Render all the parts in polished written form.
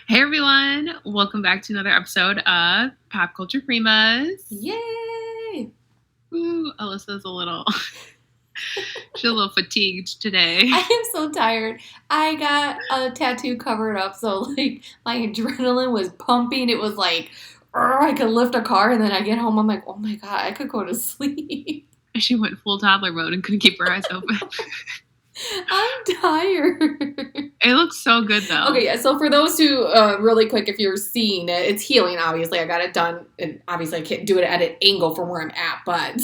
Hey everyone, welcome back to another episode of Pop Culture Primas. Yay! Ooh, Alyssa's she's a little fatigued today. I am so tired. I got a tattoo covered up, so like my adrenaline was pumping. It was like I could lift a car, and then I get home, I'm like, oh my god, I could go to sleep. She went full toddler mode and couldn't keep her eyes open. I'm tired. It looks so good though. Okay, yeah. So for those who, really quick, if you're seeing it, it's healing. Obviously, I got it done, and obviously I can't do it at an angle from where I'm at, but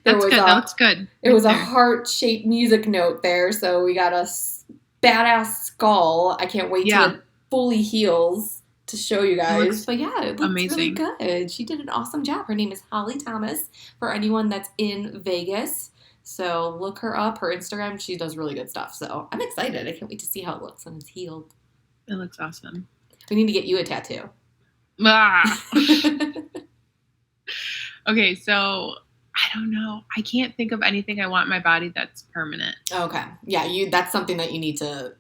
That's good. That looks good. It was a heart-shaped music note there, so we got a badass skull. I can't wait till it fully heals to show you guys. But yeah, it looks amazing. Really good. She did an awesome job. Her name is Holly Thomas. For anyone that's in Vegas. So look her up, her Instagram. She does really good stuff. So I'm excited. I can't wait to see how it looks when it's healed. It looks awesome. We need to get you a tattoo. Ah. Okay, so I don't know. I can't think of anything I want in my body that's permanent. Okay. Yeah, that's something that you need to,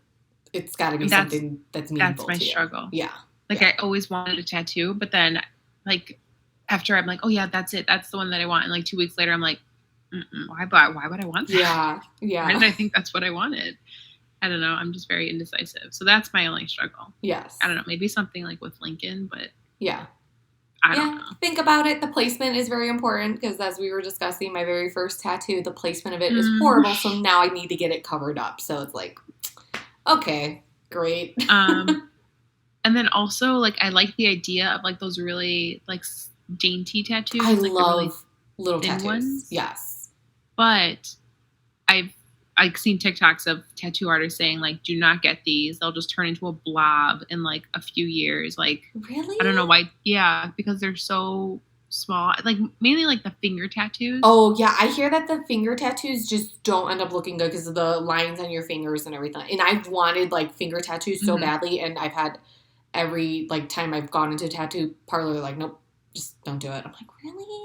it's got to be something that's meaningful to you. That's my struggle. Yeah. Like, I always wanted a tattoo, but then, like, after I'm like, oh, yeah, that's it. That's the one that I want. And, like, 2 weeks later, I'm like, why would I want that? Yeah, yeah. Why did I think that's what I wanted? I don't know. I'm just very indecisive. So that's my only struggle. Yes. I don't know. Maybe something, like, with Lincoln, but yeah. I don't know. Think about it. The placement is very important because as we were discussing, my very first tattoo, the placement of it is horrible. So now I need to get it covered up. So it's like, okay, great. And then also, like, I like the idea of, like, those really, like, dainty tattoos. I like love really little tattoos. Ones. Yes. But I've seen TikToks of tattoo artists saying, like, do not get these. They'll just turn into a blob in, like, a few years. Like, really? I don't know why. Yeah, because they're so small. Like, mainly, like, the finger tattoos. Oh, yeah. I hear that the finger tattoos just don't end up looking good because of the lines on your fingers and everything. And I've wanted, like, finger tattoos so badly. And I've had every, like, time I've gone into a tattoo parlor, like, nope, just don't do it. I'm like, really?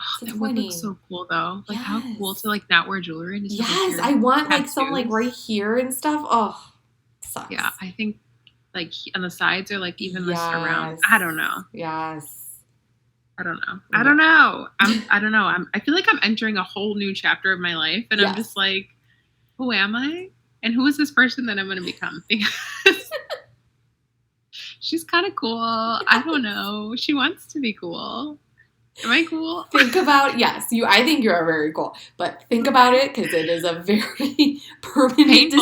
Oh, that would look so cool, though. Like, how cool to, like, not wear jewelry. And just I want, tattoos. Like, some, like, right here and stuff. Oh, sucks. Yeah, I think, like, on the sides or, like, even this around. I don't know. Yes. I don't know. I don't know. I don't know. I feel like I'm entering a whole new chapter of my life, and I'm just like, who am I? And who is this person that I'm going to become? Because she's kind of cool. I don't know. She wants to be cool. Am I cool? Think about, yes, I think you are very cool, but think about it because it is a very permanent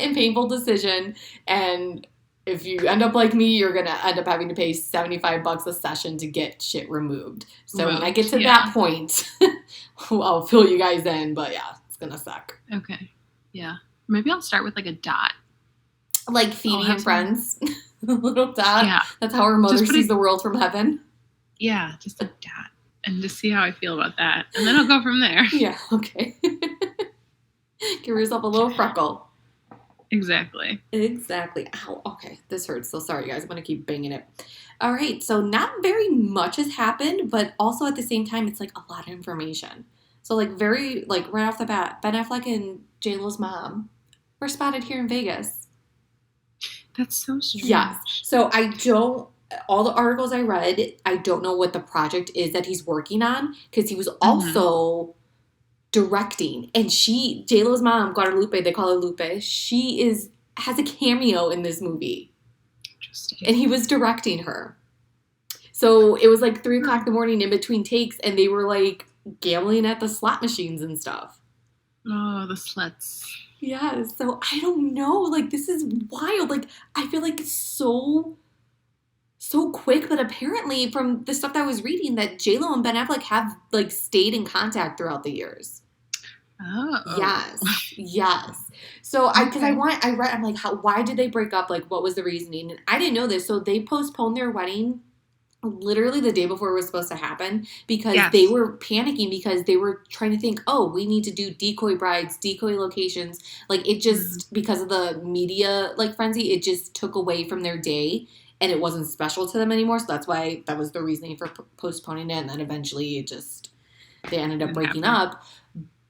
and painful decision. And if you end up like me, you're going to end up having to pay $75 a session to get shit removed. So when I get to that point, I'll fill you guys in, but yeah, it's going to suck. Okay. Yeah. Maybe I'll start with like a dot. Like Phoebe and Friends. Little dot. Yeah. That's how her mother sees the world from heaven. Yeah, just a dot. And just see how I feel about that. And then I'll go from there. Yeah, okay. Give yourself a little freckle. Exactly. Ow, okay. This hurts. So sorry, guys. I'm going to keep banging it. All right. So not very much has happened, but also at the same time, it's like a lot of information. So like right off the bat, Ben Affleck and J-Lo's mom were spotted here in Vegas. That's so strange. Yes. So all the articles I read, I don't know what the project is that he's working on because he was also directing. And J-Lo's mom, Guadalupe, they call her Lupe, she has a cameo in this movie. Interesting. And he was directing her. So it was like 3 o'clock in the morning in between takes, and they were like gambling at the slot machines and stuff. Oh, the sluts. Yeah, so I don't know. Like, this is wild. Like, I feel like it's so quick, but apparently from the stuff that I was reading that J-Lo and Ben Affleck have like stayed in contact throughout the years. Oh. Yes. So I read, I'm like, why did they break up? Like, what was the reasoning? And I didn't know this. So they postponed their wedding literally the day before it was supposed to happen because they were panicking because they were trying to think, oh, we need to do decoy brides, decoy locations. Like, it just, because of the media, like, frenzy, it just took away from their day. And it wasn't special to them anymore, so that's why that was the reasoning for postponing it. And then eventually they ended up breaking up.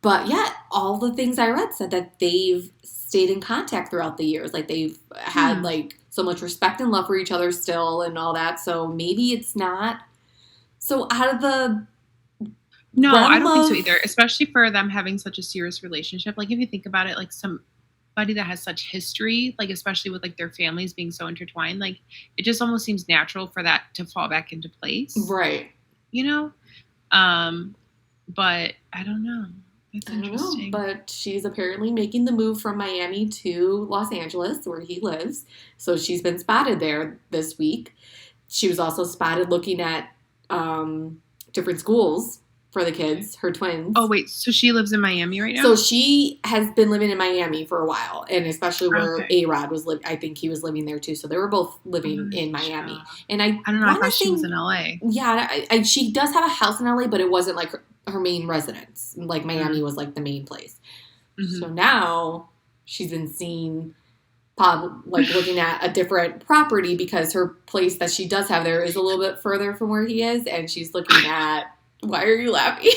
But yeah, all the things I read said that they've stayed in contact throughout the years. Like they've had like so much respect and love for each other still and all that. So maybe it's not so out of the No, I don't think so either. Especially for them having such a serious relationship. Like if you think about it, like somebody that has such history, like especially with like their families being so intertwined, like it just almost seems natural for that to fall back into place. Right. You know? But I don't know. It's interesting. But she's apparently making the move from Miami to Los Angeles, where he lives. So she's been spotted there this week. She was also spotted looking at different schools for the kids, her twins. Oh, wait. So she lives in Miami right now? So she has been living in Miami for a while, and especially where A-Rod was living. I think he was living there too. So they were both living in Miami. And I don't know. I thought she was in LA. Yeah, she does have a house in LA, but it wasn't like her main residence. Like Miami was like the main place. Mm-hmm. So now she's been seen like looking at a different property because her place that she does have there is a little bit further from where he is, and she's looking at. Why are you laughing?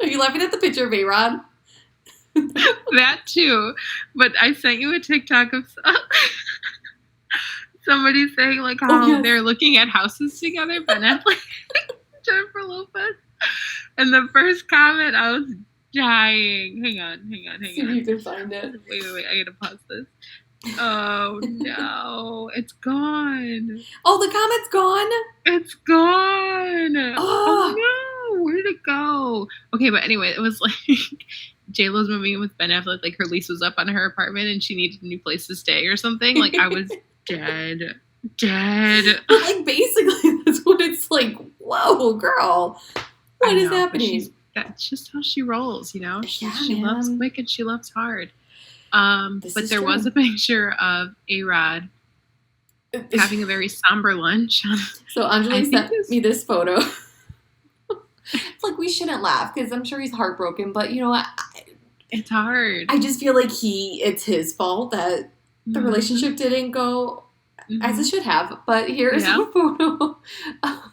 Are you laughing at the picture of A-Rod? That too. But I sent you a TikTok of somebody saying like how they're looking at houses together, Ben Affleck, Jennifer Lopez. And the first comment, I was dying. Hang on. See if you can find it. Wait. I gotta pause this. Oh no, it's gone. Oh, the comment's gone? It's gone. Oh no, where did it go? Okay, but anyway, it was like J-Lo's moving in with Ben Affleck, like her lease was up on her apartment and she needed a new place to stay or something. Like I was dead. Like basically that's what it's like. Whoa, girl. What is happening? That's just how she rolls, you know? She man. Loves quick and she loves hard. But there was a picture of A-Rod having a very somber lunch. So Anjali sent me this photo. It's like we shouldn't laugh because I'm sure he's heartbroken, but you know what? It's hard. I just feel like it's his fault that the relationship didn't go as it should have. But here's a photo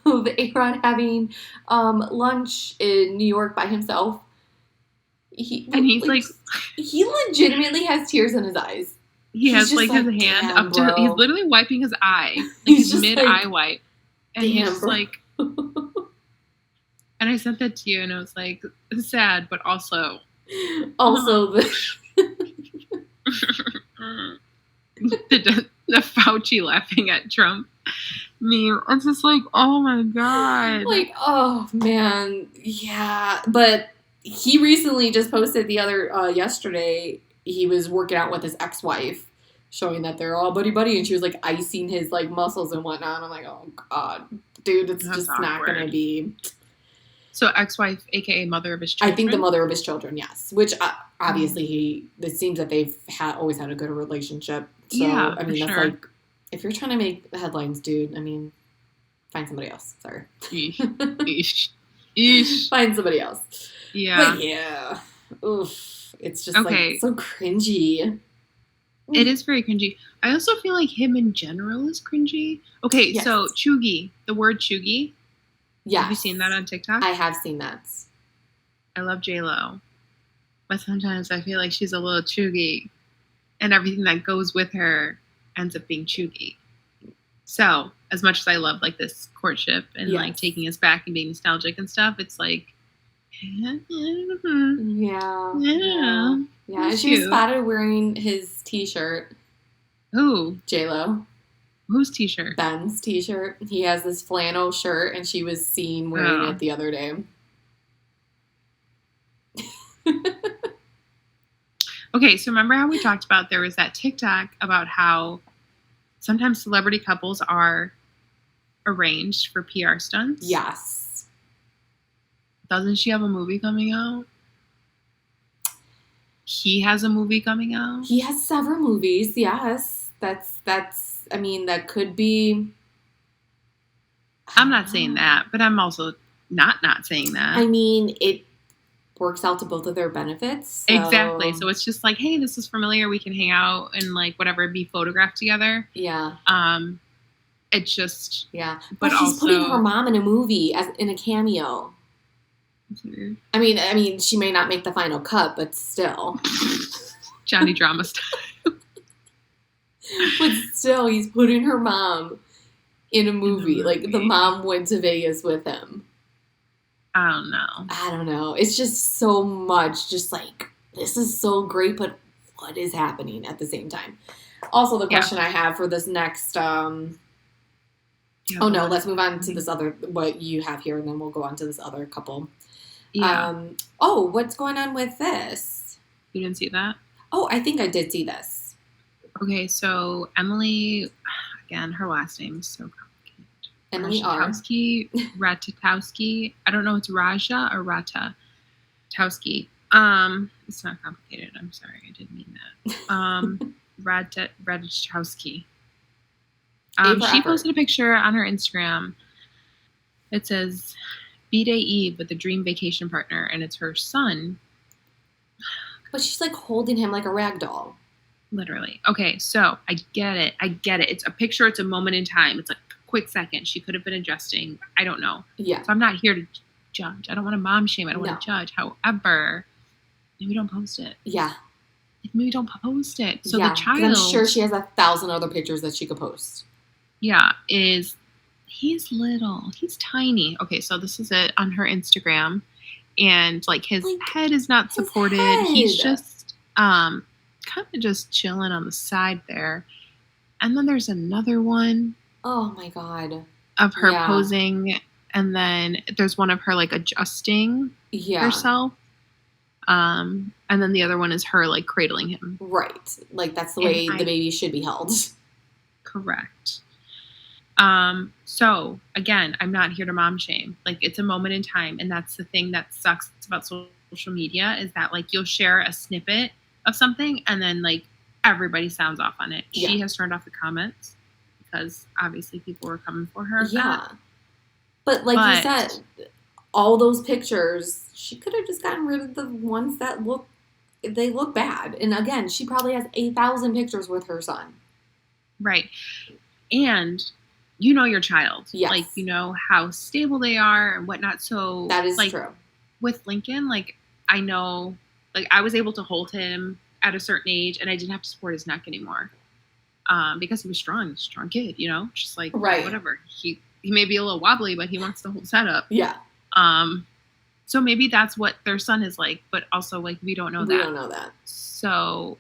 of A-Rod having lunch in New York by himself. He legitimately has tears in his eyes. He has like his hand up to. He's literally wiping his eye, like his mid-eye wipe, and he's just like. And I sent that to you, and it was like it's sad, but also the Fauci laughing at Trump meme. It's just like, oh my god, like oh man, yeah, but. He recently just posted yesterday, he was working out with his ex-wife, showing that they're all buddy-buddy, and she was, like, icing his, like, muscles and whatnot. I'm like, oh, God. Dude, it's That's just awkward. Not going to be... So ex-wife, a.k.a. mother of his children? I think the mother of his children, yes. Which, obviously, it seems that they've always had a good relationship. So, yeah, I mean, that's sure. Like, if you're trying to make headlines, dude, I mean, find somebody else. Sorry. Eesh. Find somebody else. Yeah. But yeah. Oof. It's just like so cringy. It is very cringy. I also feel like him in general is cringy. Okay, yes. So cheugy. The word cheugy. Yeah. Have you seen that on TikTok? I have seen that. I love J-Lo. But sometimes I feel like she's a little cheugy. And everything that goes with her ends up being cheugy. So, as much as I love like this courtship and like taking us back and being nostalgic and stuff, it's like Yeah. And she was spotted wearing his t-shirt. Who? J-Lo. Whose t-shirt? Ben's t-shirt. He has this flannel shirt, and she was seen wearing it the other day. Okay, so remember how we talked about there was that TikTok about how sometimes celebrity couples are arranged for PR stunts? Yes. Doesn't she have a movie coming out? He has a movie coming out? He has several movies, yes. That's I mean, that could be... I'm not saying that, but I'm also not saying that. I mean, it works out to both of their benefits. So. Exactly. So it's just like, hey, this is familiar. We can hang out and like whatever, be photographed together. Yeah. It's just but she's putting her mom in a movie in a cameo. I mean, she may not make the final cut, but still. Johnny Drama style. But still, he's putting her mom in a movie. Like, the mom went to Vegas with him. I don't know. It's just so much. Just like, this is so great, but what is happening at the same time? Also, the question I have for this next... let's move on to this other... What you have here, and then we'll go on to this other couple. Yeah. What's going on with this? You didn't see that? Oh, I think I did see this. Okay, so Emily... Again, her last name is so complicated. Emily Ratajkowski. I don't know. It's Raja or Ratajkowski. It's not complicated. I'm sorry. I didn't mean that. Ratajkowski. She posted a picture on her Instagram. It says, B-Day Eve with a dream vacation partner, and it's her son. But she's like holding him like a rag doll. Literally. Okay, so I get it. It's a picture. It's a moment in time. It's like a quick second. She could have been adjusting. I don't know. Yeah. So I'm not here to judge. I don't want to mom shame. I don't want to judge. However, maybe don't post it. Yeah. Maybe don't post it. So the child... I'm sure she has 1,000 other pictures that she could post. Yeah, he's little. He's tiny. Okay, so this is it on her Instagram. And, like, his head is not supported. He's just... kind of just chilling on the side there. And then there's another one. Oh my God. Of her posing. And then there's one of her like adjusting herself. And then the other one is her like cradling him. Right. Like that's the way the baby should be held. Correct. So again, I'm not here to mom shame. Like it's a moment in time. And that's the thing that sucks about social media is that like you'll share a snippet of something and then like everybody sounds off on it. She has turned off the comments because obviously people were coming for her. But like you said, all those pictures, she could have just gotten rid of the ones that look bad. And again, she probably has 1,000 pictures with her son. Right. And you know your child. Yes. Like you know how stable they are and whatnot. So that is like, true. With Lincoln, like I know like I was able to hold him at a certain age and I didn't have to support his neck anymore. Because he was strong kid, you know, just like whatever. He may be a little wobbly, but he wants the whole setup. Yeah. So maybe that's what their son is like, but also like we don't know that. We don't know that. So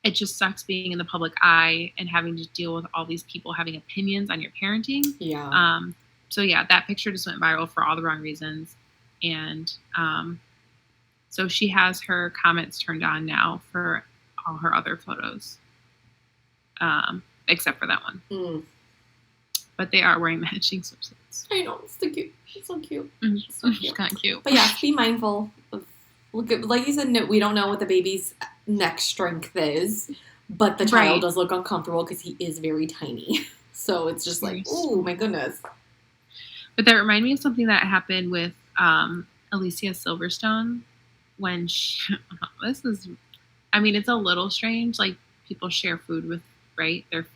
it just sucks being in the public eye and having to deal with all these people having opinions on your parenting. Yeah. So yeah, that picture just went viral for all the wrong reasons. And so she has her comments turned on now for all her other photos. Except for that one. Mm. But they are wearing matching swimsuits. I know, it's so cute. It's so cute. Mm-hmm. It's so cute. It's kind of cute. But yeah, be mindful of, like you said, no, we don't know what the baby's neck strength is, but the child does look uncomfortable because he is very tiny. So it's just like, oh my goodness. But that reminded me of something that happened with Alicia Silverstone when she, it's a little strange. Like people share food with, their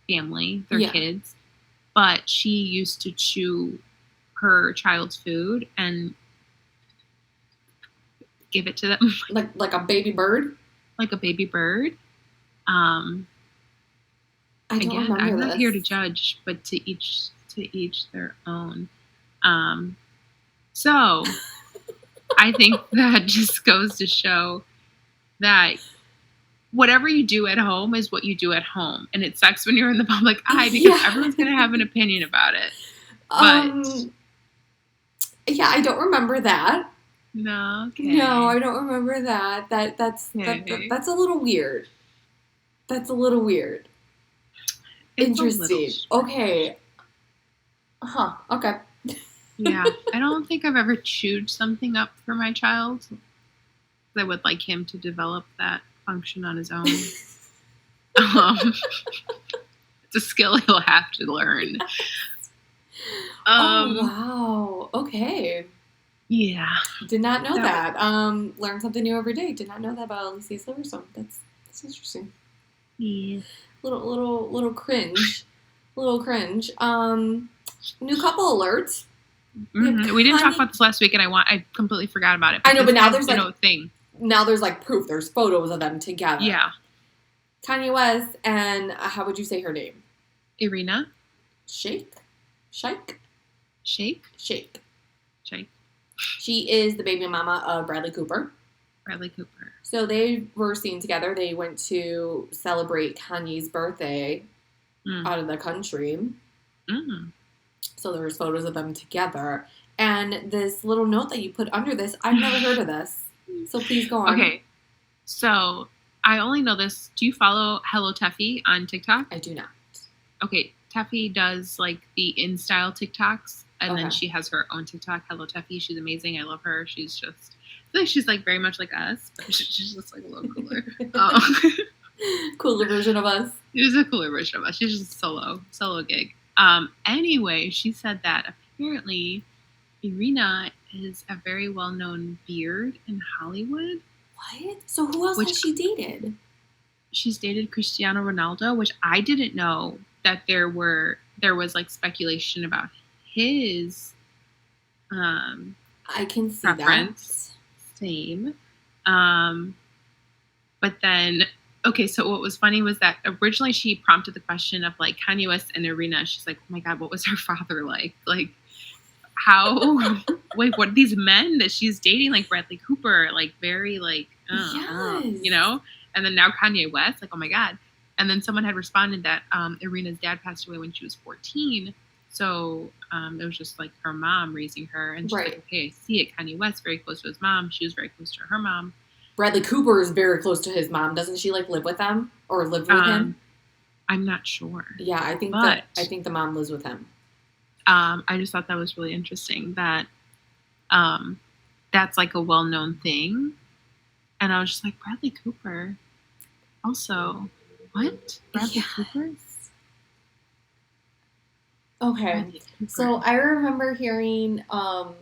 family, their kids. But she used to chew her child's food and give it to them. Like a baby bird? Like a baby bird. I don't remember I'm this. not here to judge, but to each their own. So I think that just goes to show that whatever you do at home is what you do at home. And it sucks when you're in the public eye because everyone's going to have an opinion about it. But yeah, I don't remember that. No, okay. No, I don't remember that. That's a little weird. That's a little weird. Interesting. Okay. Huh. Okay. Yeah. I don't think I've ever chewed something up for my child. I would like him to develop that function on his own. It's a skill he'll have to learn. Oh, wow. Okay. Yeah. Did not know that. Learn something new every day. Did not know that about Alicia Silverstone. That's interesting. Yeah. Little cringe. Little cringe. New couple alerts. Mm-hmm. We didn't talk about this last week, and I completely forgot about it. I know, but now there's like thing. Now there's like proof. There's photos of them together. Yeah. Kanye West and how would you say her name? Irina. Shayk. She is the baby mama of Bradley Cooper. So they were seen together. They went to celebrate Kanye's birthday out of the country. Mm-hmm. So there was photos of them together. And this little note that you put under this, I've never heard of this. So please go on. Okay. So I only know this. Do you follow Hello Teffy on TikTok? I do not. Okay. Teffy does like the in-style TikToks. And then she has her own TikTok, Hello Teffy. She's amazing. I love her. She's just, I feel like she's like very much like us, but she's just like a little cooler. Cooler version of us. She's a cooler version of us. She's just solo gig. Anyway, she said that apparently Irina is a very well-known beard in Hollywood. What? So who else has she dated? She's dated Cristiano Ronaldo, which I didn't know that there was like speculation about his I can see preference. That. Same. But then, okay, so what was funny was that originally she prompted the question of like Kanye West and Irina. She's like, oh my God, what was her father like? Like, how, wait, what are these men that she's dating, like Bradley Cooper, like very like, you know? And then now Kanye West, like, oh my God. And then someone had responded that Irina's dad passed away when she was 14. So it was just like her mom raising her. And she's like, okay, I see it. Kanye West, very close to his mom. She was very close to her mom. Bradley Cooper is very close to his mom. Doesn't she like live with them or live with him? I'm not sure. Yeah, I think the mom lives with him. I just thought that was really interesting that that's like a well-known thing. And I was just like, Bradley Cooper. Also, what? Bradley Cooper? Okay. So I remember hearing I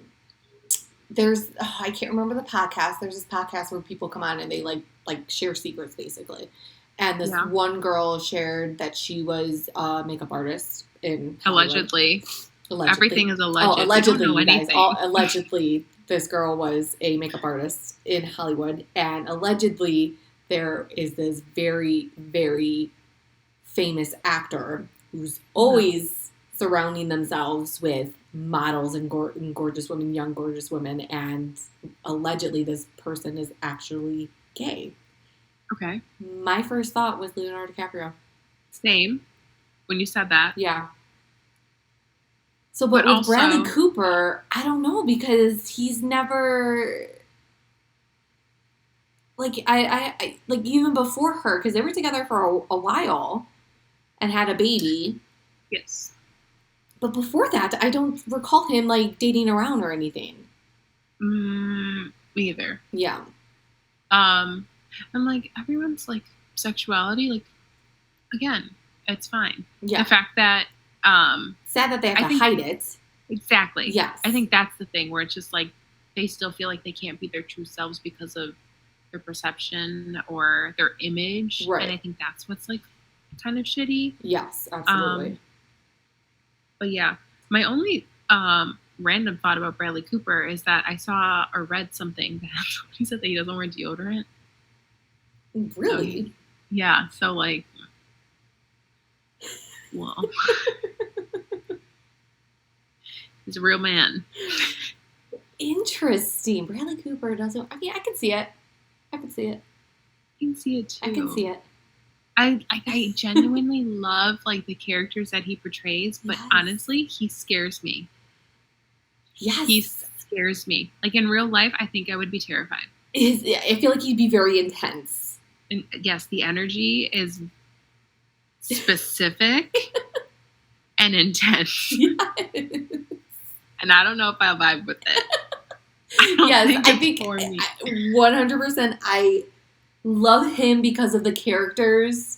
can't remember the podcast. There's this podcast where people come on and they like share secrets basically. And this one girl shared that she was a makeup artist in Hollywood. Allegedly. Everything is alleged. Oh, allegedly, you guys. Allegedly, this girl was a makeup artist in Hollywood. And allegedly, there is this very, very famous actor who's always surrounding themselves with models and gorgeous women, young gorgeous women, and allegedly this person is actually gay. Okay. My first thought was Leonardo DiCaprio. Same. When you said that. Yeah. So, but with also, Bradley Cooper, I don't know because he's never like I like even before her because they were together for a while and had a baby. Yes. But before that, I don't recall him, like, dating around or anything. Me either. Yeah. And, like, everyone's, like, sexuality, like, again, it's fine. Yeah. The fact that, sad that they have to hide it. Exactly. Yes. I think that's the thing where it's just, like, they still feel like they can't be their true selves because of their perception or their image. Right. And I think that's what's, like, kind of shitty. Yes, absolutely. But yeah, my only random thought about Bradley Cooper is that I saw or read something that he said that he doesn't wear deodorant. Really? Yeah. So like, well, he's a real man. Interesting. Bradley Cooper doesn't. I mean, I can see it. I can see it too. I can see it. I genuinely love like the characters that he portrays, but honestly, he scares me. Yes. He scares me. Like in real life, I think I would be terrified. I feel like he'd be very intense. And yes, the energy is specific and intense. Yes. And I don't know if I'll vibe with it. I think 100% I love him because of the characters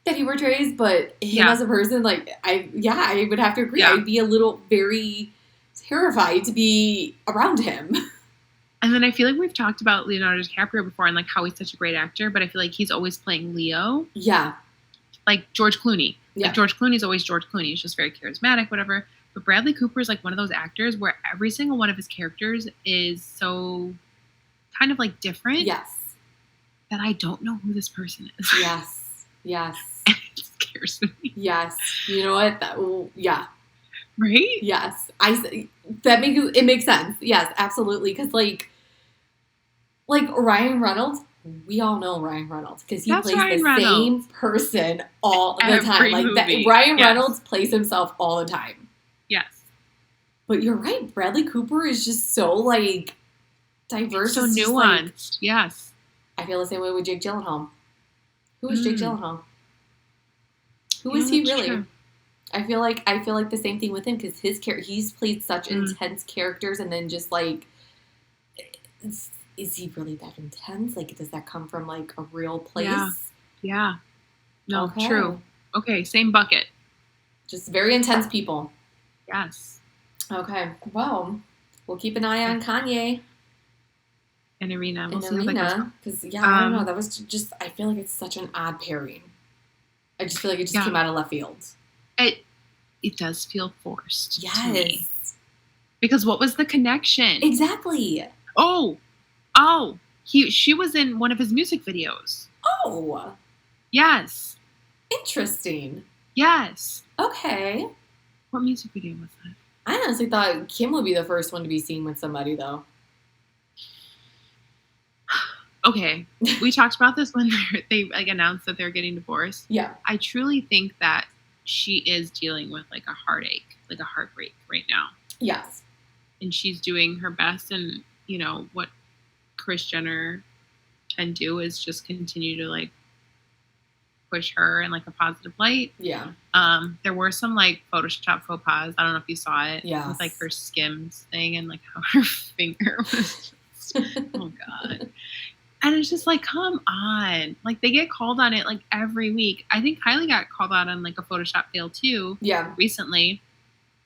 that he portrays, but him as a person, like, I would have to agree. Yeah. I'd be a little very terrified to be around him. And then I feel like we've talked about Leonardo DiCaprio before and, like, how he's such a great actor, but I feel like he's always playing Leo. Yeah. Like George Clooney. Yeah. Like George Clooney's always George Clooney. He's just very charismatic, whatever. But Bradley Cooper is like one of those actors where every single one of his characters is so kind of like different. Yes. That I don't know who this person is. Yes. Yes. And it scares me. Yes. You know what? Yeah. Right? Yes. It makes sense. Yes, absolutely. Because like Ryan Reynolds, we all know Ryan Reynolds because he plays the same person all the time. Like that, Ryan Reynolds plays himself all the time. Yes. But you're right. Bradley Cooper is just so like diverse. So nuanced. Like, yes. I feel the same way with Jake Gyllenhaal. Who is Jake Gyllenhaal? Who is he really? True. I feel like the same thing with him because he's played such intense characters, and then just like, is he really that intense? Like, does that come from like a real place? Yeah. No, okay. True. Okay, same bucket. Just very intense people. Yes. Okay. Well, we'll keep an eye on Kanye. And Irina. We'll see Irina. Because, I don't know. That was just, I feel like it's such an odd pairing. I just feel like it just came out of left field. It does feel forced. Yes. To me. Because what was the connection? Exactly. Oh. She was in one of his music videos. Oh. Yes. Interesting. Yes. Okay. What music video was that? I honestly thought Kim would be the first one to be seen with somebody, though. Okay, we talked about this when they like announced that they're getting divorced. Yeah. I truly think that she is dealing with like a heartache, like a heartbreak right now. Yes. And she's doing her best, and you know what Kris Jenner can do is just continue to like push her in like a positive light. Yeah. There were some like Photoshop faux pas. I don't know if you saw it. Yeah. With like her Skims thing and like how her finger was just, oh God. And it's just like, come on. Like, they get called on it, like, every week. I think Kylie got called out on, like, a Photoshop fail, too. Yeah. Recently.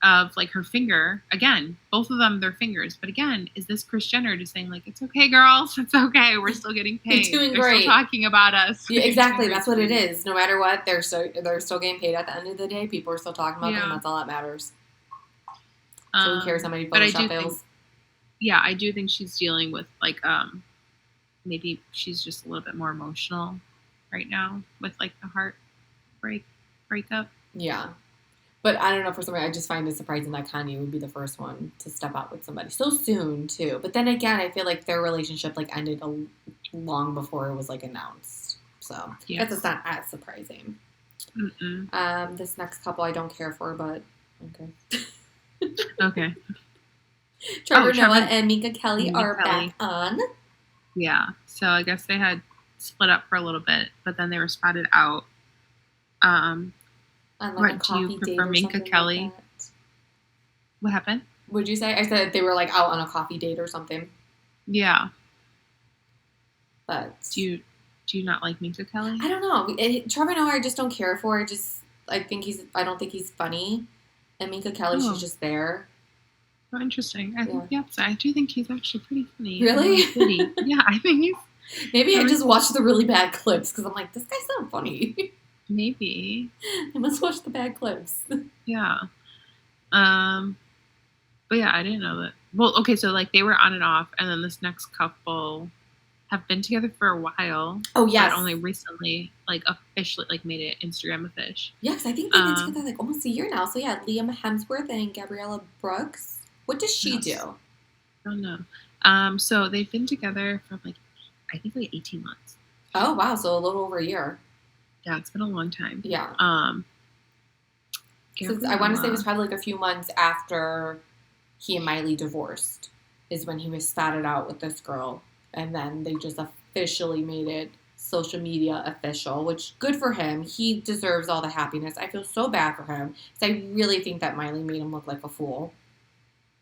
Of, like, her finger. Again, both of them, their fingers. But, again, is this Kris Jenner just saying, like, it's okay, girls. It's okay. We're still getting paid. You're doing They're great. Still talking about us. Yeah, exactly. That's what it is. No matter what, they're still getting paid at the end of the day. People are still talking about them. That's all that matters. So who cares how many Photoshop fails? I do think she's dealing with, like, maybe she's just a little bit more emotional right now with like the breakup. Yeah. But I don't know, for some reason, I just find it surprising that Kanye would be the first one to step out with somebody so soon too. But then again, I feel like their relationship like ended long before it was like announced. So that's not as surprising. This next couple I don't care for, but okay. Okay. Trevor Noah and Minka Kelly are back on. Yeah, so I guess they had split up for a little bit, but then they were spotted out. On like a coffee date or Minka Kelly? Like that. What happened? What'd you say? I said they were like out on a coffee date or something. Yeah. But do you not like Minka Kelly? I don't know. Trevor Noah, I just don't care for. I don't think he's funny, and Minka Kelly, she's just there. Oh, interesting. I think I do think he's actually pretty funny. Really? Yeah, I think he's... Maybe I just watched the really bad clips because I'm like, this guy's not funny. Maybe. I must watch the bad clips. Yeah. But yeah, I didn't know that. Well, okay, so like they were on and off, and then this next couple have been together for a while. Oh, yes. But only recently, like officially, like made it Instagram official. Yes, I think they've been together like almost a year now. So yeah, Liam Hemsworth and Gabriella Brooks. What does she do? I don't know. So they've been together for like, I think like 18 months. Oh, wow. So a little over a year. Yeah, it's been a long time. Yeah. So I want to say it was probably like a few months after he and Miley divorced is when he was spotted out with this girl. And then they just officially made it social media official, which good for him. He deserves all the happiness. I feel so bad for him because I really think that Miley made him look like a fool.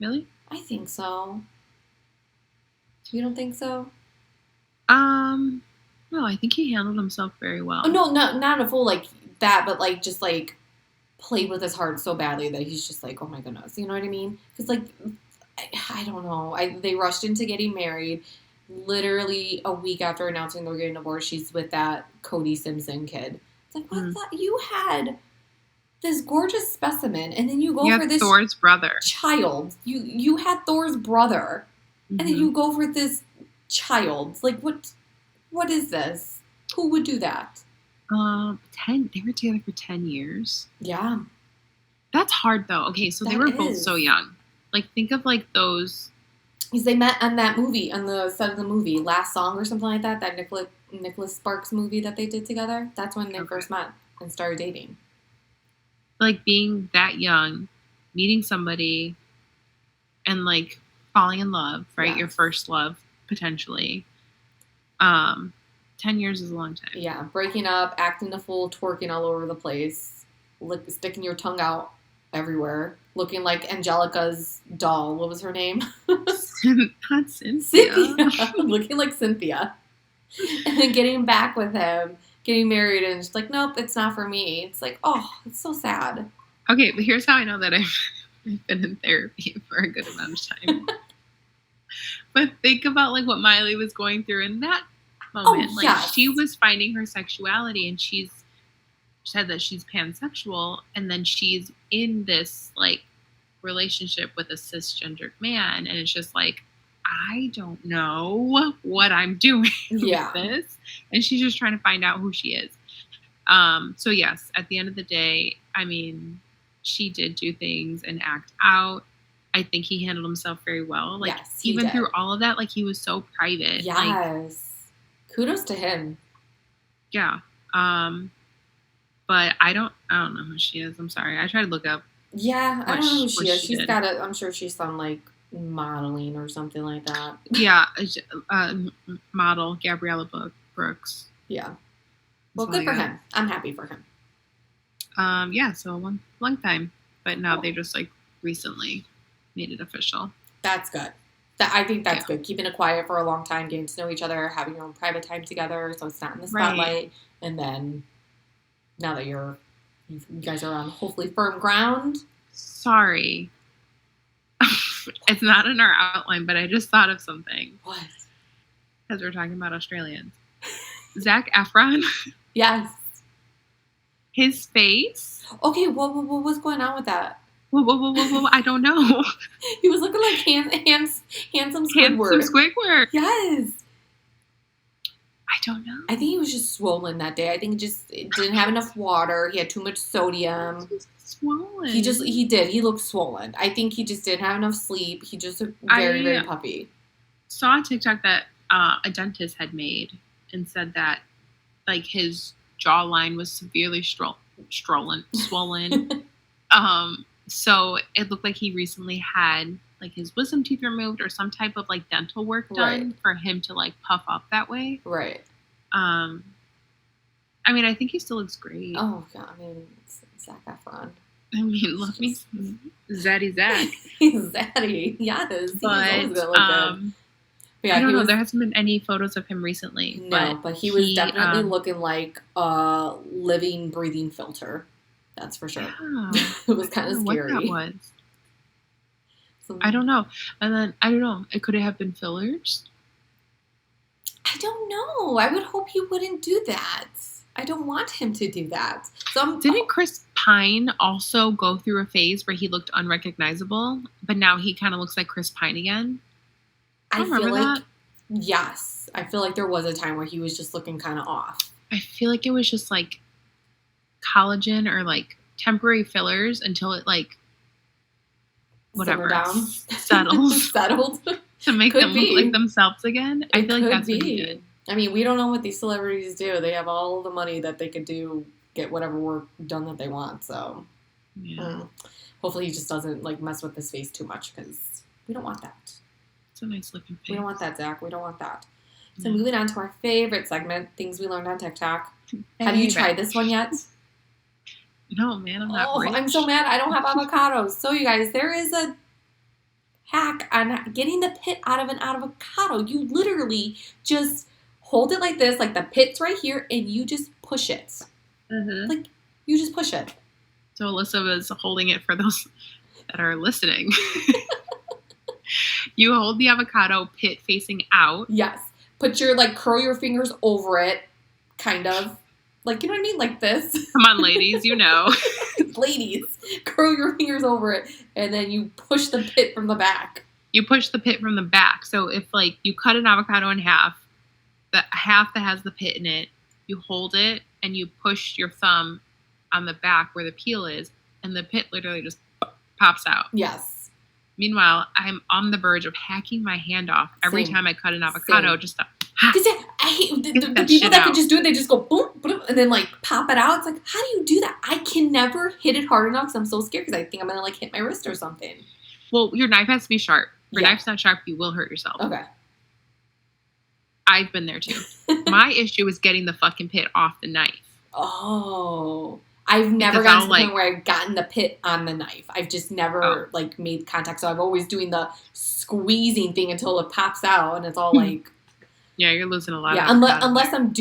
Really? I think so. You don't think so? No, I think he handled himself very well. Oh, no, not a fool like that, but like just like played with his heart so badly that he's just like, oh my goodness, you know what I mean? Because like, I don't know. They rushed into getting married. Literally a week after announcing they're getting divorced, she's with that Cody Simpson kid. It's like, what? You had this gorgeous specimen, and then you go for this Thor's brother child. You had Thor's brother, and then you go for this child. Like, what is this? Who would do that? 10. They were together for 10 years. Yeah. That's hard, though. Okay, so they were both so young. Like, think of, like, those... Because they met on that movie, on the set of the movie, Last Song or something like that, that Nicholas Sparks movie that they did together. That's when they first met and started dating. Like, being that young, meeting somebody, and, like, falling in love, right? Yes. Your first love, potentially. 10 years is a long time. Yeah, breaking up, acting a fool, twerking all over the place, sticking your tongue out everywhere, looking like Angelica's doll. What was her name? Not Cynthia. Looking like Cynthia. And then getting back with him, getting married, and just like, nope, it's not for me. It's like, oh, it's so sad. Okay, but here's how I know that I've been in therapy for a good amount of time. But think about, like, what Miley was going through in that moment. She was finding her sexuality, and she's said that she's pansexual, and then she's in this, like, relationship with a cisgendered man, and it's just like, I don't know what I'm doing with this, and she's just trying to find out who she is. So yes, at the end of the day, I mean, she did do things and act out. I think he handled himself very well. Like, even through all of that, like, he was so private. Yes. Like, kudos to him. Yeah. But I don't know who she is. I'm sorry. I tried to look up. Yeah, I don't know who she is. She's got I'm sure she's some, like, modeling or something like that. Yeah, model Gabriella Brooks. Yeah. Well, good for him. I'm happy for him. Yeah, so a long time. But now they just, like, recently made it official. That's good. I think that's good. Keeping it quiet for a long time, getting to know each other, having your own private time together, so it's not in the spotlight. Right. And then now that you guys are on hopefully firm ground. Sorry. It's not in our outline, but I just thought of something. What? Because we're talking about Australians. Zac Efron. Yes. His face. Okay, what was going on with that? Whoa, I don't know. He was looking like handsome Squidward. Handsome Squidward. Yes. I don't know. I think he was just swollen that day. I think it didn't have enough water. He had too much sodium. Swollen. He did. He looked swollen. I think he just didn't have enough sleep. He just looked very, very puffy. Saw a TikTok that a dentist had made and said that, like, his jawline was severely swollen. So it looked like he recently had, like, his wisdom teeth removed or some type of, like, dental work done for him to, like, puff up that way. Right. I mean, I think he still looks great. Oh, God. I mean, it's Zac Efron. I mean, look me. Zaddy Zac. Zaddy. Yes. But, I don't know. There hasn't been any photos of him recently. No, but he was definitely looking like a living, breathing filter. That's for sure. Yeah. It was kind of scary. What that was. I don't know. And then, I don't know. Could it have been fillers? I don't know. I would hope he wouldn't do that. I don't want him to do that. Didn't Chris Pine also go through a phase where he looked unrecognizable, but now he kind of looks like Chris Pine again? I feel like, yes. I feel like there was a time where he was just looking kind of off. I feel like it was just, like, collagen or, like, temporary fillers until it, like, whatever, settles. Settled. To make them look like themselves again. I feel like that's what he did. I mean, we don't know what these celebrities do. They have all the money that they could get whatever work done that they want. So, hopefully he just doesn't, like, mess with his face too much, because we don't want that. It's a nice looking face. We don't want that, Zach. We don't want that. So moving on to our favorite segment, things we learned on TikTok. Have you tried this one yet? No, man, I'm not rich. I'm so mad I don't have avocados. So, you guys, there is a hack on getting the pit out of an avocado. You literally just hold it like this, like the pit's right here, and you just push it. Mm-hmm. Like, you just push it. So Alyssa was holding it for those that are listening. You hold the avocado pit facing out. Yes. Curl your fingers over it, kind of. Like, you know what I mean? Like this. Come on, ladies, you know. ladies, curl your fingers over it, and then you push the pit from the back. You push the pit from the back. So if, like, you cut an avocado in half, the half that has the pit in it, you hold it, and you push your thumb on the back where the peel is, and the pit literally just pops out. Yes. Meanwhile, I'm on the verge of hacking my hand off every time I cut an avocado. Just to I hate the people that can just do it. They just go boom, boom, and then like pop it out. It's like, how do you do that? I can never hit it hard enough because I'm so scared because I think I'm gonna like hit my wrist or something. Well, your knife has to be sharp. If your knife's not sharp, you will hurt yourself. Okay. I've been there too. My issue is getting the fucking pit off the knife. Oh. I've never gotten to the point where I've gotten the pit on the knife. I've just never like made contact. So I'm always doing the squeezing thing until it pops out and it's all like. Yeah, you're losing a lot. Yeah, unless I'm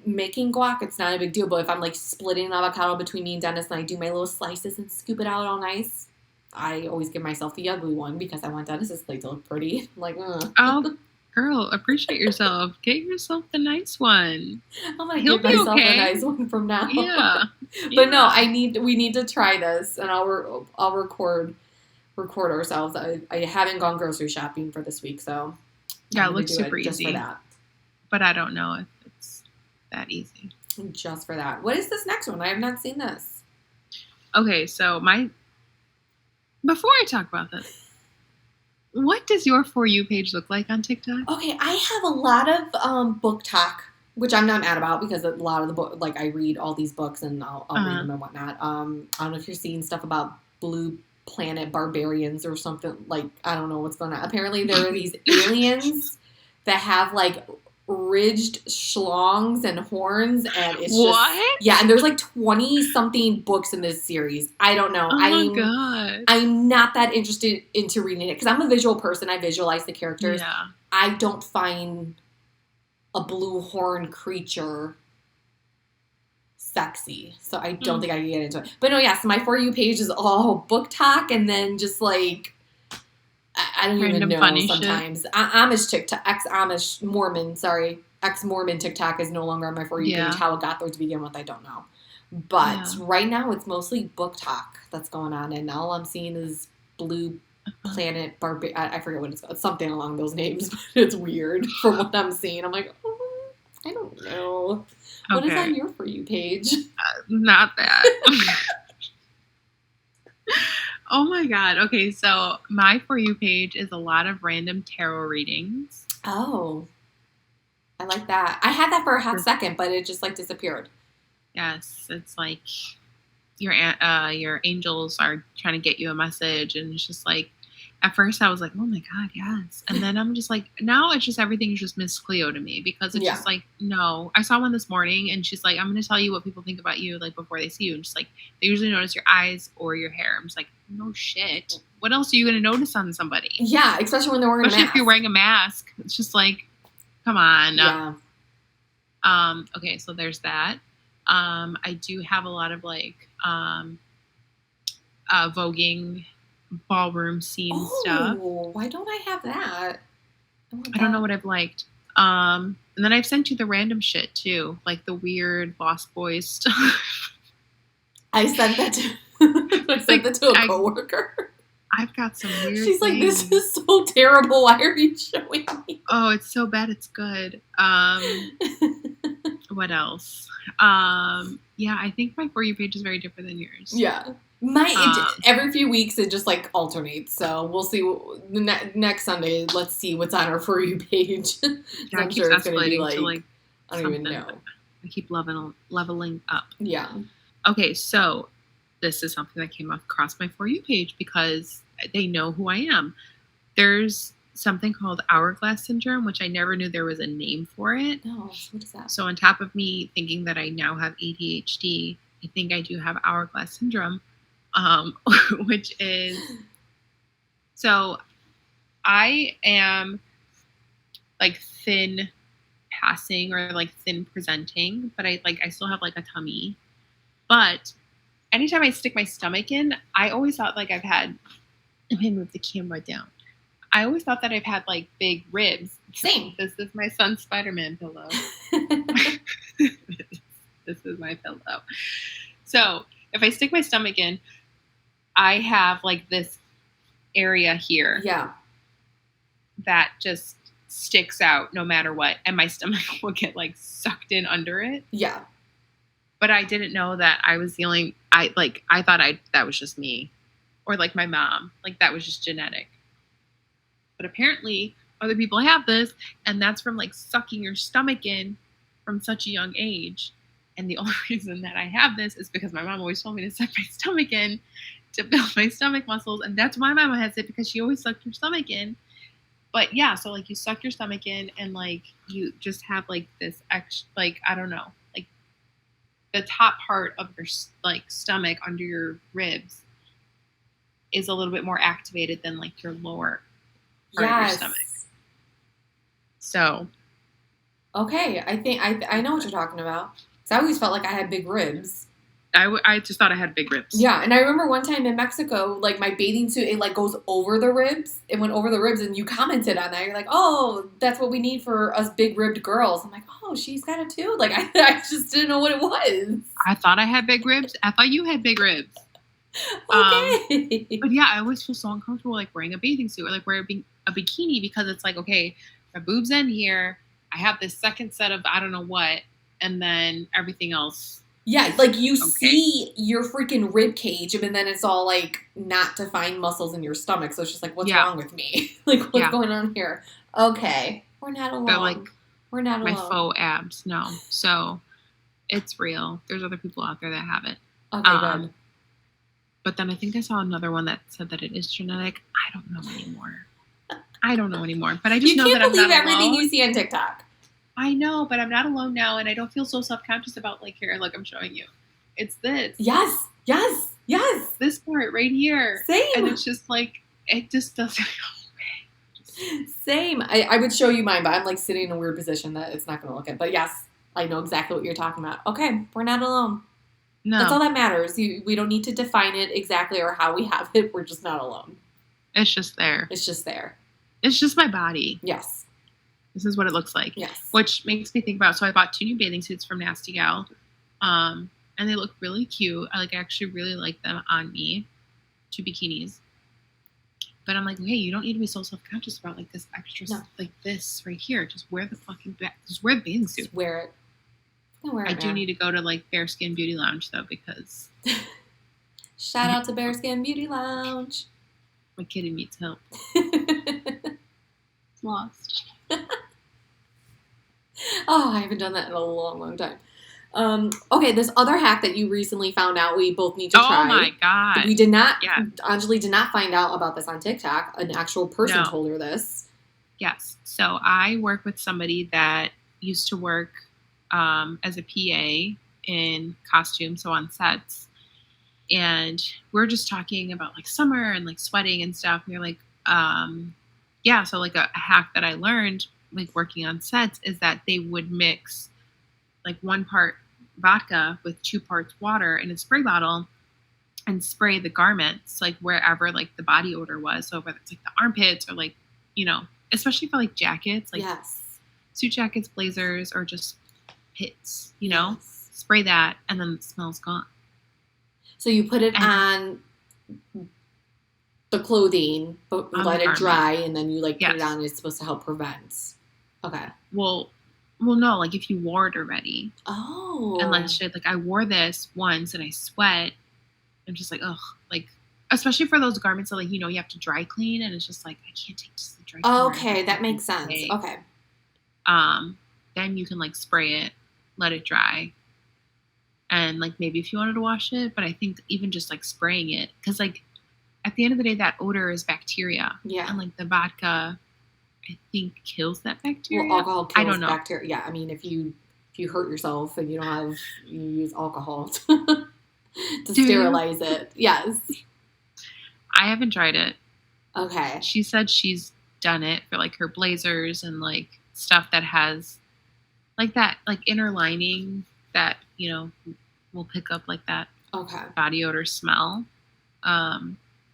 making guac, it's not a big deal. But if I'm like splitting an avocado between me and Dennis and I do my little slices and scoop it out all nice, I always give myself the ugly one because I want Dennis's plate to look pretty. I'm like, oh, girl, appreciate yourself. Get yourself the nice one. I'm gonna give myself a nice one from now. Yeah. But no, we need to try this, and I'll record ourselves. I haven't gone grocery shopping for this week, so yeah, it looks super just easy. For that. But I don't know if it's that easy. Just for that. What is this next one? I have not seen this. Okay, so before I talk about this, what does your For You page look like on TikTok? Okay, I have a lot of book talk, which I'm not mad about because a lot of the book, like I read all these books and I'll read them and whatnot. I don't know if you're seeing stuff about Blue Planet Barbarians or something. Like, I don't know what's going on. Apparently there are these aliens that have like ridged schlongs and horns, and it's just and there's like 20 something books in this series. I don't know. Oh my god, I'm not that interested into reading it because I'm a visual person. I visualize the characters. Yeah. I don't find a blue horn creature sexy, so I don't think I can get into it. But no, yes, my For You page is all book talk, and then just like I don't even know sometimes. Amish TikTok, ex-Mormon TikTok is no longer on my For You page. How it got there to begin with, I don't know. But right now, it's mostly book talk that's going on, and all I'm seeing is Blue Planet I forget what it's called. It's something along those names, but it's weird from what I'm seeing. I'm like, I don't know. What is on your For You page? Not that. Oh my god. Okay, so my For You page is a lot of random tarot readings. Oh. I like that. I had that for a hot second, but it just like disappeared. Yes, it's like your angels are trying to get you a message, and it's just like at first I was like, oh my god, yes. And then I'm just like, now it's just everything's just Miss Cleo to me because it's just like, no. I saw one this morning and she's like, I'm going to tell you what people think about you like before they see you. And just like, they usually notice your eyes or your hair. I'm just like, no shit. What else are you going to notice on somebody? Yeah, especially when they're wearing a mask. Especially if you're wearing a mask. It's just like, come on. Yeah. Okay, so there's that. I do have a lot of like voguing ballroom scene stuff. Why don't I have that? I don't know what I've liked. And then I've sent you the random shit too, like the weird Lost Boys stuff. I sent that to a coworker. I've got some weird She's like, this is so terrible. Why are you showing me? Oh, it's so bad it's good. What else? Yeah, I think my For You page is very different than yours. Yeah. Every few weeks it just like alternates, so we'll see next Sunday. Let's see what's on our For You page. Yeah, I'm sure it's going to be like I don't even know. I keep leveling up. Yeah. Okay, so this is something that came across my For You page because they know who I am. There's something called hourglass syndrome, which I never knew there was a name for it. No, what is that? So on top of me thinking that I now have ADHD, I think I do have hourglass syndrome. Which is, so I am like thin passing or like thin presenting, but I still have like a tummy. But anytime I stick my stomach in, I always thought like I'm gonna move the camera down. I always thought that I've had like big ribs. Same. This is my son's Spider-Man pillow. This is my pillow. So if I stick my stomach in, I have like this area here. Yeah. That just sticks out no matter what. And my stomach will get like sucked in under it. Yeah. But I didn't know that I was the only, I thought that was just me. Or like my mom. Like that was just genetic. But apparently other people have this, and that's from like sucking your stomach in from such a young age. And the only reason that I have this is because my mom always told me to suck my stomach in to build my stomach muscles. And that's why my mom has it, because she always sucked her stomach in. But yeah, so like you suck your stomach in, and like you just have like this extra, like, I don't know, like the top part of your like stomach under your ribs is a little bit more activated than like your lower part of your stomach. So. Okay, I think I know what you're talking about. So I always felt like I had big ribs. I just thought I had big ribs. Yeah, and I remember one time in Mexico, like my bathing suit, it like goes over the ribs. It went over the ribs, and you commented on that. You're like, "Oh, that's what we need for us big ribbed girls." I'm like, "Oh, she's got it too." Like I just didn't know what it was. I thought I had big ribs. I thought you had big ribs. Okay. But yeah, I always feel so uncomfortable like wearing a bathing suit or like wearing a bikini, because it's like, okay, my boobs end here. I have this second set of I don't know what, and then everything else. Yeah, like you see your freaking rib cage, and then it's all like not defined muscles in your stomach. So it's just like, what's wrong with me? Like, what's going on here? Okay, we're not alone. But like, we're not alone. My faux abs, no. So it's real. There's other people out there that have it. Okay, good. But then I think I saw another one that said that it is genetic. I don't know anymore. But I just know that I'm not alone. You can't believe everything you see on TikTok. I know, but I'm not alone now, and I don't feel so self-conscious about, like, here, look, I'm showing you. It's this. Yes. This part right here. Same. And it's just, like, it just doesn't Same. I would show you mine, but I'm, like, sitting in a weird position that it's not going to look at. But, yes, I know exactly what you're talking about. Okay, we're not alone. No. That's all that matters. We don't need to define it exactly or how we have it. We're just not alone. It's just there. It's just there. It's just my body. Yes. This is what it looks like. Yes. Which makes me think about, so I bought 2 new bathing suits from Nasty Gal. And they look really cute. I actually really like them on me. 2 bikinis. But I'm like, hey, you don't need to be so self-conscious about like this extra, like this right here. Just wear the bathing suit. Just wear it. I do need to go to like Bearskin Beauty Lounge though, because. Shout out to Bearskin Beauty Lounge. My kitty needs help. It's lost. Oh, I haven't done that in a long time. Okay, this other hack that you recently found out we both need to try. Oh my God. We did not, Anjali did not find out about this on TikTok. An actual person told her this. Yes. So I work with somebody that used to work as a PA in costume, so on sets. And we're just talking about like summer and like sweating and stuff. And you're like, so like a hack that I learned like working on sets is that they would mix like 1 part vodka with 2 parts water in a spray bottle and spray the garments like wherever like the body odor was. So whether it's like the armpits or like, you know, especially for like jackets, like suit jackets, blazers, or just pits, you know, spray that and then the smell's gone. So you put it on the clothing, but let it dry, and then you like put it on, and it's supposed to help prevent. Okay. Well, no, like if you wore it already. Oh. And like I wore this once and I sweat. I'm just like, ugh, like, especially for those garments that like, you know, you have to dry clean, and it's just like, I can't take just the dry clean. Okay, that makes sense. Okay. Then you can like spray it, let it dry. And like maybe if you wanted to wash it, but I think even just like spraying it, because like at the end of the day, that odor is bacteria. Yeah. And like the vodka, I think kills that bacteria. Well, alcohol kills bacteria. Yeah, I mean, if you hurt yourself and you use alcohol to sterilize it. Yes. I haven't tried it. Okay. She said she's done it for like her blazers and like stuff that has like that like inner lining that, you know, will pick up like that body odor smell.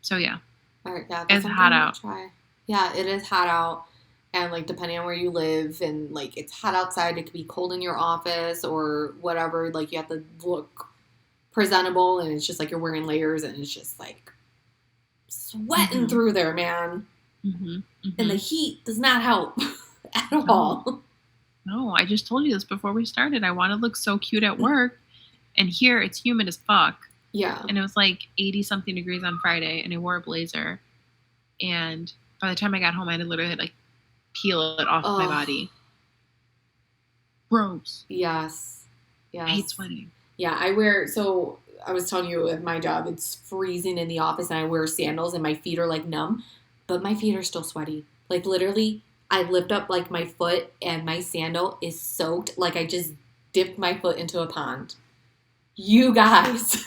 So yeah. All right, yeah, it's hot out. Try. Yeah, it is hot out. And, like, depending on where you live and, like, it's hot outside. It could be cold in your office or whatever. Like, you have to look presentable, and it's just like you're wearing layers, and it's just like sweating through there, man. And the heat does not help at all. No, I just told you this before we started. I want to look so cute at work, and here it's humid as fuck. Yeah. And it was like 80-something degrees on Friday, and I wore a blazer. And by the time I got home, I had to literally like peel it off my body. Gross. Yes. I hate sweating. Yeah, I was telling you at my job, it's freezing in the office, and I wear sandals, and my feet are like numb, but my feet are still sweaty. Like literally, I lift up like my foot, and my sandal is soaked. Like I just dipped my foot into a pond. You guys.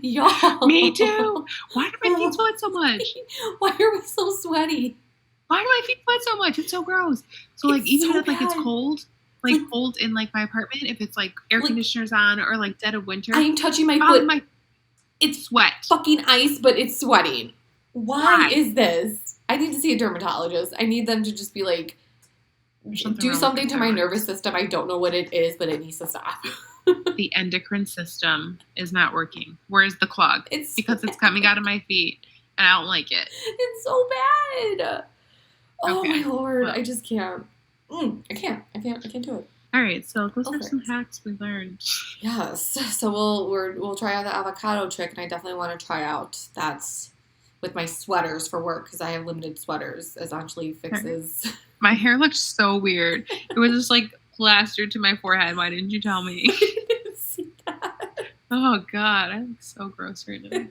Y'all. Me too. Why do my feet sweat so much? Why are we so sweaty? Why do my feet sweat so much? It's so gross. So like even if like it's cold, like cold in like my apartment, if it's like air conditioners on or like dead of winter, I'm touching my foot. It's sweat. Fucking ice, but it's sweating. Why is this? I need to see a dermatologist. I need them to just be like, do something to my nervous system. I don't know what it is, but it needs to stop. The endocrine system is not working. Where's the clog? It's coming out of my feet, and I don't like it. It's so bad. Oh my Lord, well, I just can't. I can't do it. All right, so those are some hacks we learned. Yes, so we'll try out the avocado trick, and I definitely want to try out that with my sweaters for work because I have limited sweaters, as Anjali fixes. My hair looked so weird. It was just like plastered to my forehead. Why didn't you tell me? I didn't see that. Oh God, I look so gross right now.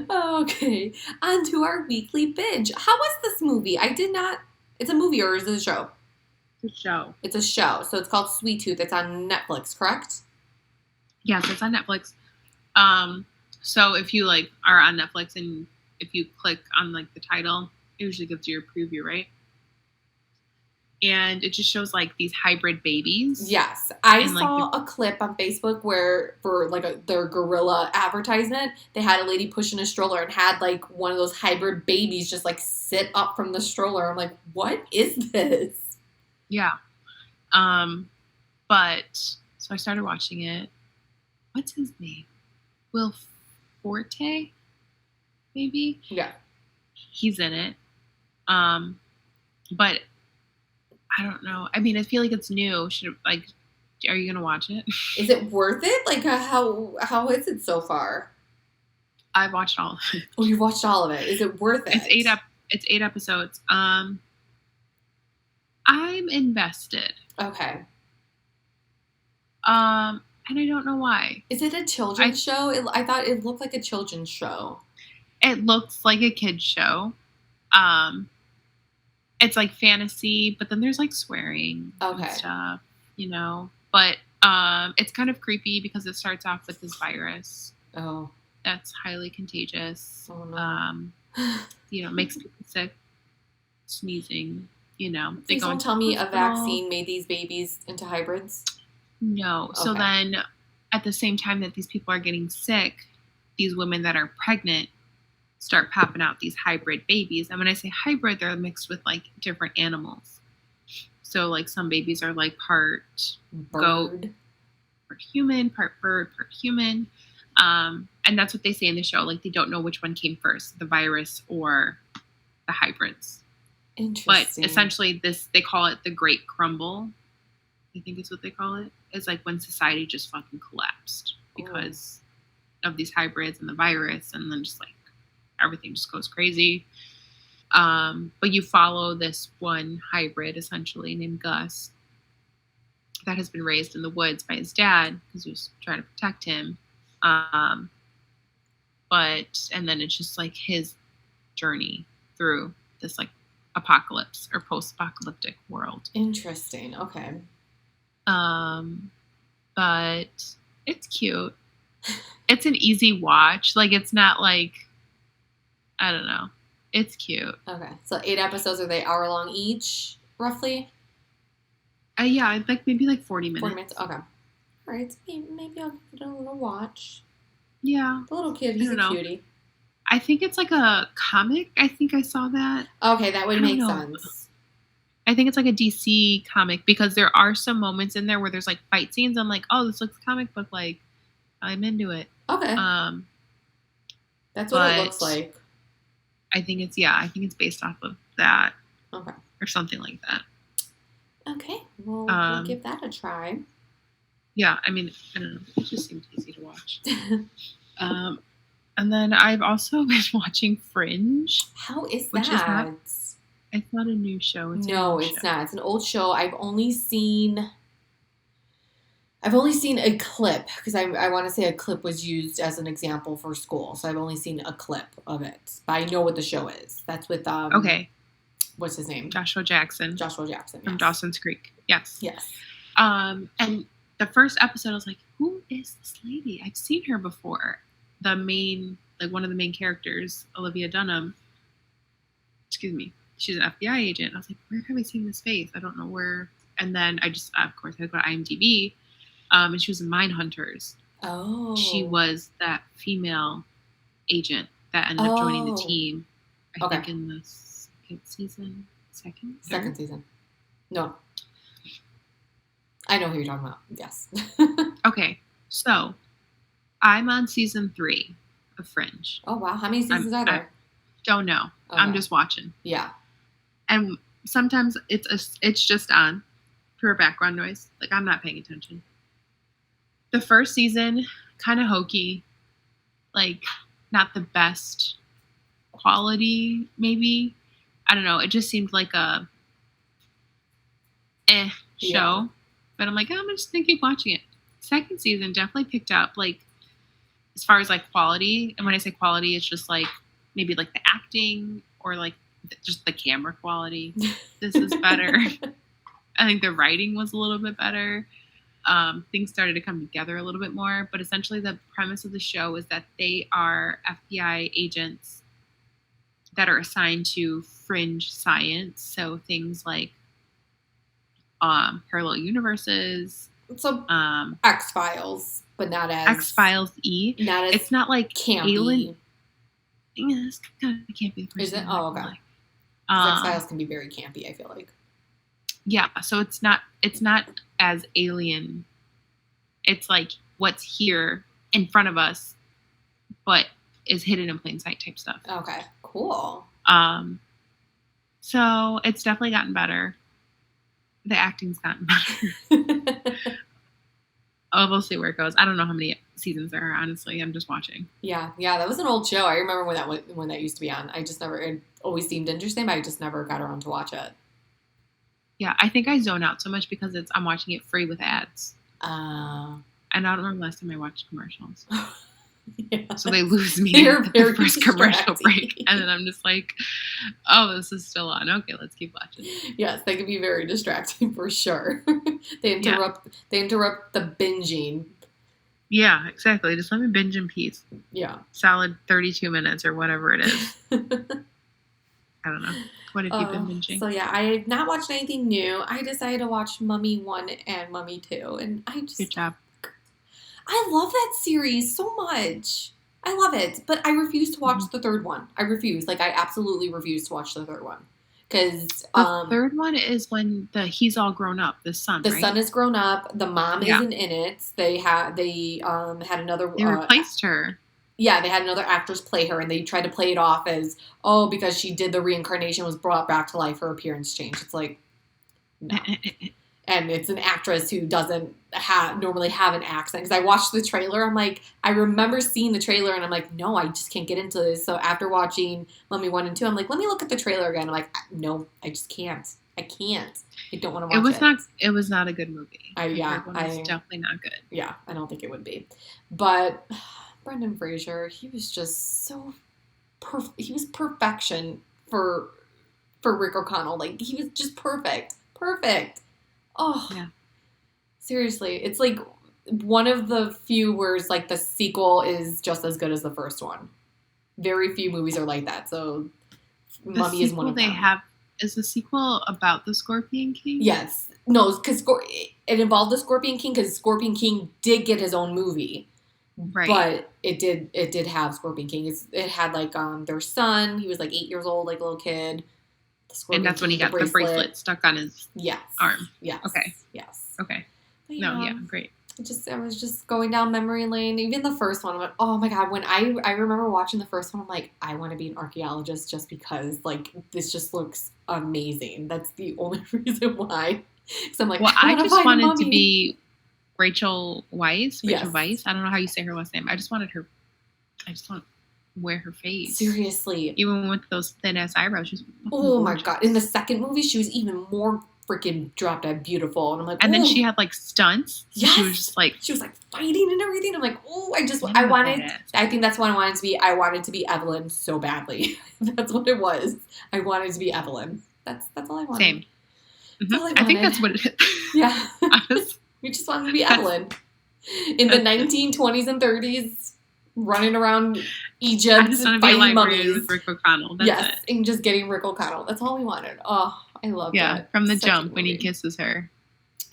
Okay, on to our weekly binge. How was this movie? It's a movie or is it a show? It's a show. It's a show. So it's called Sweet Tooth. It's on Netflix, correct? Yes, it's on Netflix. So if you like are on Netflix and if you click on like the title, it usually gives you your preview, right? And it just shows like these hybrid babies. Yes. I saw a clip on Facebook where for like their gorilla advertisement, they had a lady pushing a stroller and had like one of those hybrid babies just like sit up from the stroller. I'm like, what is this? Yeah. But so I started watching it. What's his name? Will Forte? Maybe? Yeah. He's in it. But I don't know. I mean, I feel like it's new. Are you gonna watch it? Is it worth it? Like, how is it so far? I've watched all of it. Oh, you've watched all of it. Is it worth it? It's 8 episodes. I'm invested. Okay. And I don't know why. Is it a children's show? I thought it looked like a children's show. It looks like a kid's show. It's like fantasy, but then there's like swearing and stuff, you know. But it's kind of creepy because it starts off with this virus. Oh. That's highly contagious. Oh, no. You know, makes people sick, sneezing, you know. Please don't tell me a vaccine made these babies into hybrids. No. Okay. So then at the same time that these people are getting sick, these women that are pregnant start popping out these hybrid babies. And when I say hybrid, they're mixed with like different animals. So like some babies are like part goat, part human, part bird, part human. And that's what they say in the show. Like they don't know which one came first, the virus or the hybrids. Interesting. But essentially they call it the Great Crumble. I think it's what they call it. It's like when society just fucking collapsed because of these hybrids and the virus, and then just like everything just goes crazy. But you follow this one hybrid essentially named Gus that has been raised in the woods by his dad because he was trying to protect him. And then it's just like his journey through this like apocalypse or post-apocalyptic world. Interesting. Okay. But it's cute. It's an easy watch. Like it's not like, I don't know. It's cute. Okay. So 8 episodes, are they hour long each, roughly? Yeah, like maybe like 40 minutes. 40 minutes, okay. All right, maybe I'll give it a little watch. Yeah. The little kid, he's a cutie. I think it's like a comic. I think I saw that. Okay, that would make sense. I think it's like a DC comic because there are some moments in there where there's like fight scenes. I'm like, oh, this looks comic book like. I'm into it. Okay. That's what it looks like. I think it's based off of that. Okay. Or something like that. Okay. Well, we'll give that a try. Yeah, I mean, I don't know. It just seems easy to watch. And then I've also been watching Fringe. How is that? It's not a new show. It's not. It's an old show. I've only seen a clip because I want to say a clip was used as an example for school. So I've only seen a clip of it, but I know what the show is. That's with okay. What's his name? Joshua Jackson. From Dawson's Creek. Yes. Yes. And the first episode, I was like, who is this lady? I've seen her before. One of the main characters, Olivia Dunham. Excuse me. She's an FBI agent. I was like, where have I seen this face? I don't know where. And then I just, of course, I go to IMDb. And she was in Mindhunters. Oh. She was that female agent that ended up joining the team. I think in the second season. Second season. No. I know who you're talking about. Yes. Okay. So, I'm on season 3 of Fringe. Oh, wow. How many seasons are there? I don't know. Okay. I'm just watching. Yeah. And sometimes it's just on for background noise. Like, I'm not paying attention. The first season, kind of hokey. Like, not the best quality, maybe. I don't know. It just seemed like a show. Yeah. But I'm like, I'm just going to keep watching it. Second season definitely picked up, like, as far as, like, quality. And when I say quality, it's just, like, maybe, like, the acting or, like, just the camera quality. This is better. I think the writing was a little bit better. Things started to come together a little bit more. But essentially the premise of the show is that they are FBI agents that are assigned to fringe science. So things like parallel universes. So X-Files, but not as X-Files E. Not as it's not like campy. Alien. Yeah, it's kind of campy. Is it? Oh, okay. X-Files can be very campy, I feel like. Yeah, so it's not as alien. It's like what's here in front of us, but is hidden in plain sight type stuff. Okay, cool. So it's definitely gotten better. The acting's gotten better. Oh, we'll see where it goes. I don't know how many seasons there are, honestly. I'm just watching. Yeah, that was an old show. I remember when that used to be on. It always seemed interesting, but I just never got around to watch it. Yeah, I think I zone out so much because I'm watching it free with ads. And I don't remember last time I watched commercials. Yeah. So they lose me at the first commercial break. And then I'm just like, oh, this is still on. Okay, let's keep watching. Yes, they can be very distracting for sure. They interrupt the binging. Yeah, exactly. Just let me binge in peace. Yeah. Solid 32 minutes or whatever it is. I don't know. What have you been binging? So yeah, I have not watched anything new. I decided to watch Mummy 1 and Mummy 2. And Good job. I love that series so much. I love it. But I refuse to watch the third one. I refuse. Like, I absolutely refuse to watch the third one. Because the third one is when he's all grown up. The son, the son is grown up. The mom isn't in it. They had another. They replaced her. Yeah, they had another actress play her, and they tried to play it off as, oh, because she did the reincarnation, was brought back to life, her appearance changed. It's like, no. And it's an actress who doesn't normally have an accent. Because I watched the trailer, I'm like, I remember seeing the trailer, and I'm like, no, I just can't get into this. So after watching Mummy 1 and 2, I'm like, let me look at the trailer again. I'm like, no, I just can't. I don't want to watch it. It was not a good movie. It's definitely not good. Yeah, I don't think it would be. But Brendan Fraser, he was just so he was perfection for Rick O'Connell. Like, he was just perfect. Oh, yeah. Seriously, it's like one of the few where it's like the sequel is just as good as the first one. Very few movies are like that. So Mummy is one of them. Is the sequel about the Scorpion King? Yes. No, because it involved the Scorpion King, because Scorpion King did get his own movie. Right. But it did have Scorpion King. It had like their son. He was like 8 years old, like a little kid. And that's when he got the bracelet stuck on his arm. Yes. Okay. Yes. Okay. No, yeah, great. I was just going down memory lane. Even the first one, I went, oh my God. When I remember watching the first one, I'm like, I want to be an archaeologist just because, like, this just looks amazing. That's the only reason why. Because I'm like, well, I just wanted to be Rachel Weisz. Rachel Weisz. I don't know how you say her last name. I just want to wear her face. Seriously. Even with those thin ass eyebrows. She's my God. In the second movie, she was even more freaking drop dead beautiful. And I'm like, and then she had like stunts. Yes. She was just like, she was like fighting and everything. I'm like, I think that's what I wanted to be. I wanted to be Evelyn so badly. That's what it was. I wanted to be Evelyn. That's all I wanted. Same. Mm-hmm. I think that's what it is. Yeah. We just wanted to be Evelyn. In the 1920s and 30s, running around Egypt and fighting mummies. With Rick O'Connell. That's it. And just getting Rick O'Connell. That's all we wanted. Oh, I love that. Yeah, from the jump when he kisses her.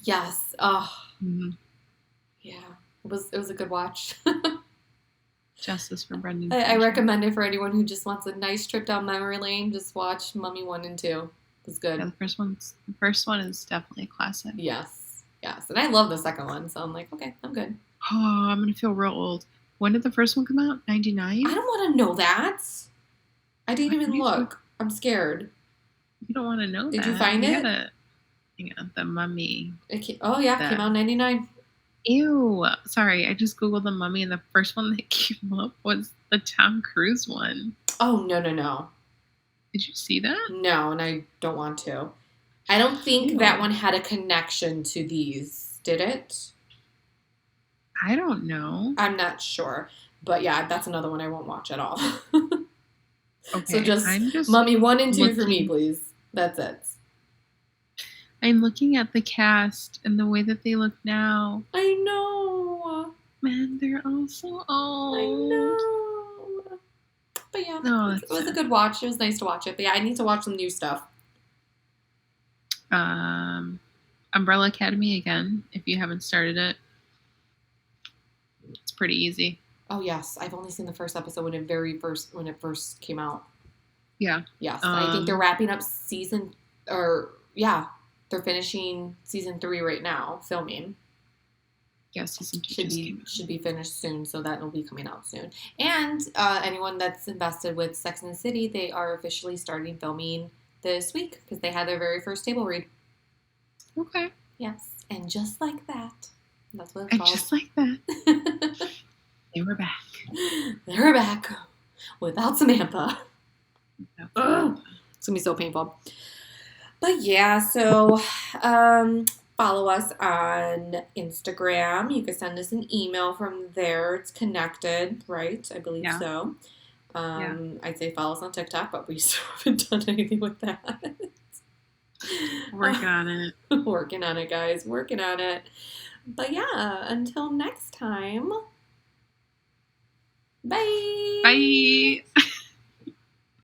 Yes. Oh. Mm-hmm. Yeah. It was a good watch. Justice for Brendan. I recommend it for anyone who just wants a nice trip down memory lane. Just watch Mummy 1 and 2. It was good. Yeah, the first one is definitely a classic. Yes. And I love the second one, so I'm like, okay, I'm good. Oh, I'm gonna feel real old. When did the first one come out? 99? I don't want to know that. I didn't even look. I'm scared. You don't want to know that. Did you find it? The Mummy. It came out in 99. Ew. Sorry, I just Googled The Mummy, and the first one that came up was the Tom Cruise one. Oh, no. Did you see that? No, and I don't want to. I don't think that one had a connection to these. Did it? I don't know. I'm not sure. But yeah, that's another one I won't watch at all. Okay. So just Mummy 1 and 2 for me, please. That's it. I'm looking at the cast and the way that they look now. I know. Man, they're all so old. I know. But yeah, it was a good watch. It was nice to watch it. But yeah, I need to watch some new stuff. Umbrella Academy again, if you haven't started it. It's pretty easy. Oh yes, I've only seen the first episode when it first came out. Yeah. Yes, I think they're wrapping up they're finishing season 3 right now, filming. Yeah, season 2 should be finished soon, so that will be coming out soon. And anyone that's invested with Sex and the City, they are officially starting filming this week because they had their very first table read. Okay. Yes, and just like that. That's what it's called. Just like that. They were back. They're back without Samantha. It's going to be so painful. But yeah, so follow us on Instagram. You can send us an email from there. It's connected, right? I believe so. I'd say follow us on TikTok, but we still haven't done anything with that. Working on it. Working on it, guys. Working on it. But yeah, until next time. Bye. Bye.